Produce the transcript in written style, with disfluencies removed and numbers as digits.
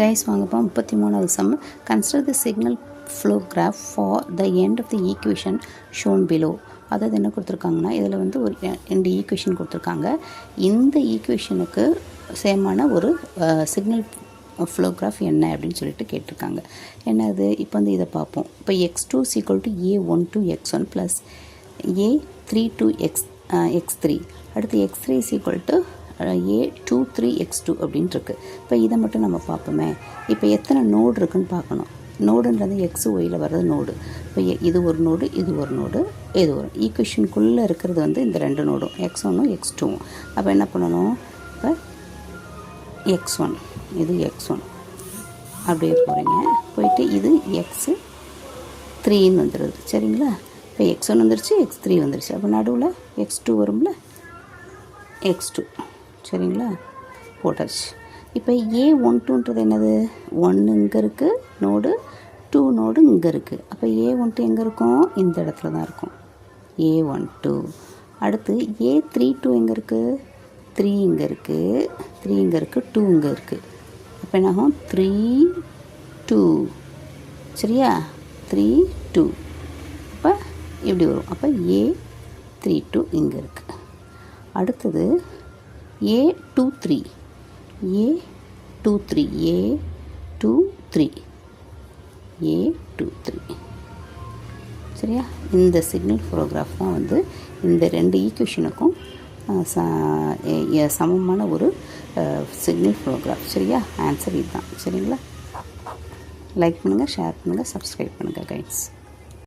Guys வாங்கப்போ 33வது sum. Consider the signal flow graph for the end of the equation shown below. அதாவது என்ன கொடுத்துருக்காங்கன்னா, இதில் வந்து ஒரு 2 ஈக்குவேஷன் கொடுத்துருக்காங்க. இந்த ஈக்குவேஷனுக்கு சேமான ஒரு சிக்னல் ஃப்ளோ கிராஃப் என்ன அப்படின்னு சொல்லிட்டு கேட்டிருக்காங்க. என்னது, இப்போ வந்து இதை பார்ப்போம். இப்போ x2 = a12 x1 + a32 x3. அடுத்து x3 = a23 x2 அப்படின்ட்டு இருக்குது. இப்போ இதை மட்டும் நம்ம பார்ப்போமே. இப்போ எத்தனை நோடு இருக்குதுன்னு பார்க்கணும். நோடுன்றது எக்ஸ் ஒயில் வர்றது நோடு. இப்போ இது ஒரு நோடு, இது ஒரு நோடு, இது ஒரு ஈக்குவேஷனுக்குள்ளே இருக்கிறது வந்து இந்த 2 நோடும் x1 x2. அப்போ என்ன பண்ணணும், இப்போ x1 இது x1 அப்படியே போகிறீங்க, போயிட்டு இது x3ன்னு வந்துடுது. சரிங்களா? இப்போ x1 வந்துருச்சு, x3 வந்துருச்சு. அப்போ நடுவில் x2 வரும்ல, x2. சரிங்களா? போட்டாச்சு. இப்போ a12ன்றது என்னது, 1 இங்கே இருக்குது நோடு, 2 நோடு இங்கே இருக்குது. அப்போ a12 எங்கே இருக்கும், இந்த இடத்துல தான் இருக்கும், a12. அடுத்து a32 எங்கே இருக்குது, 3 இங்கே இருக்குது, 3 இங்கே இருக்குது, 2 இங்கே இருக்குது. அப்போ என்ன ஆகும், 3 2. சரியா? 3 2. அப்போ இப்படி வரும். அப்போ a32 இங்கே இருக்குது. அடுத்தது a23 சரியா? இந்த சிக்னல் ஃபோட்டோகிராஃப் தான் வந்து இந்த 2 ஈக்குவேஷனுக்கும் சமமான ஒரு சிக்னல் ஃபோட்டோகிராஃப். சரியா? ஆன்சர் இதுதான். சரிங்களா? லைக் பண்ணுங்கள், ஷேர் பண்ணுங்கள், சப்ஸ்கிரைப் பண்ணுங்கள் கைட்ஸ்.